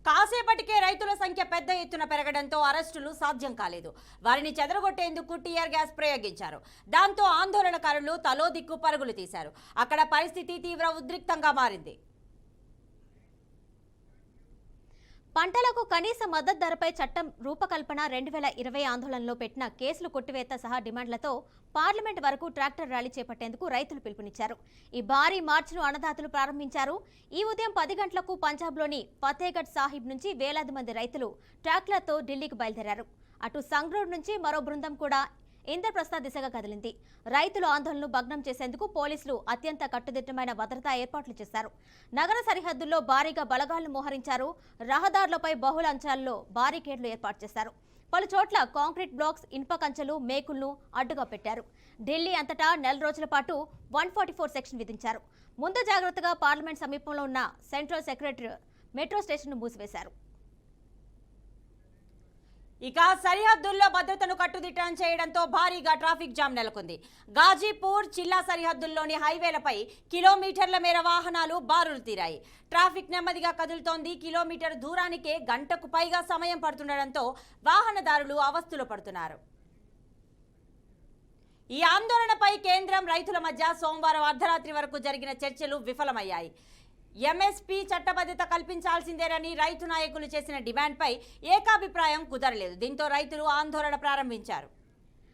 కాసేపటికే రైతుల సంఖ్య పెద్ద ఎత్తున పెరగడంతో అరెస్టులు సాధ్యం కాలేదు. వారిని చెదరగొట్టేందుకు టీఆర్ గ్యాస్ ప్రయోగించారు. దాంతో ఆందోళనకారులు తలో దిక్కు పరుగులు తీశారు. అక్కడ పరిస్థితి తీవ్ర ఉద్రిక్తంగా మారింది. పంటలకు కనీస మద్దతు ధరపై చట్టం రూపకల్పన 2020 ఆందోళనలో పెట్టిన కేసులు కొట్టివేత సహా డిమాండ్లతో పార్లమెంట్ వరకు ట్రాక్టర్ ర్యాలీ చేపట్టేందుకు రైతులు పిలుపునిచ్చారు. ఈ భారీ మార్చ్ను అన్నదాతలు ప్రారంభించారు. ఈ ఉదయం 10 గంటలకు పంజాబ్లోని ఫతేగఢ్ సాహిబ్ నుంచి వేలాది మంది రైతులు ట్రాక్టర్లతో ఢిల్లీకి బయలుదేరారు. అటు సంగ్రూర్ నుంచి మరో బృందం కూడా ఇంద్రప్రస్థ దిశగా కదిలింది. రైతుల ఆందోళనను భగ్నం చేసేందుకు పోలీసులు అత్యంత కట్టుదిట్టమైన భద్రతా ఏర్పాట్లు చేశారు. నగర సరిహద్దుల్లో భారీగా బలగాలను మోహరించారు. రహదారులపై బహుళ అంచనాల్లో బారికేడ్లు ఏర్పాటు చేశారు. పలు చోట్ల కాంక్రీట్ బ్లాక్స్, ఇనుప కంచెలు, మేకులను అడ్డుగా పెట్టారు. ఢిల్లీ అంతటా నెల రోజుల పాటు 144 సెక్షన్ విధించారు. ముందు జాగ్రత్తగా పార్లమెంట్ సమీపంలో ఉన్న సెంట్రల్ సెక్రటరీ మెట్రో స్టేషన్ను మూసివేశారు. ఇక సరిహద్దుల్లో భద్రతను కట్టుదిట్టం చేయడంతో భారీగా ట్రాఫిక్ జామ్ నెలకొంది. గాజీపూర్ జిల్లా సరిహద్దుల్లోని హైవేలపై కిలోమీటర్ల మేర వాహనాలు బారులు తీరాయి. ట్రాఫిక్ నెమ్మదిగా కదులుతోంది. కిలోమీటర్ దూరానికే గంటకు పైగా సమయం పడుతుండటంతో వాహనదారులు అవస్థలు పడుతున్నారు. ఈ ఆందోళనపై కేంద్రం, రైతుల మధ్య సోమవారం అర్ధరాత్రి వరకు జరిగిన చర్చలు విఫలమయ్యాయి. ఎంఎస్పీ చట్టబద్ధత కల్పించాల్సిందేనని రైతు నాయకులు చేసిన డిమాండ్పై ఏకాభిప్రాయం కుదరలేదు. దీంతో రైతులు ఆందోళన ప్రారంభించారు.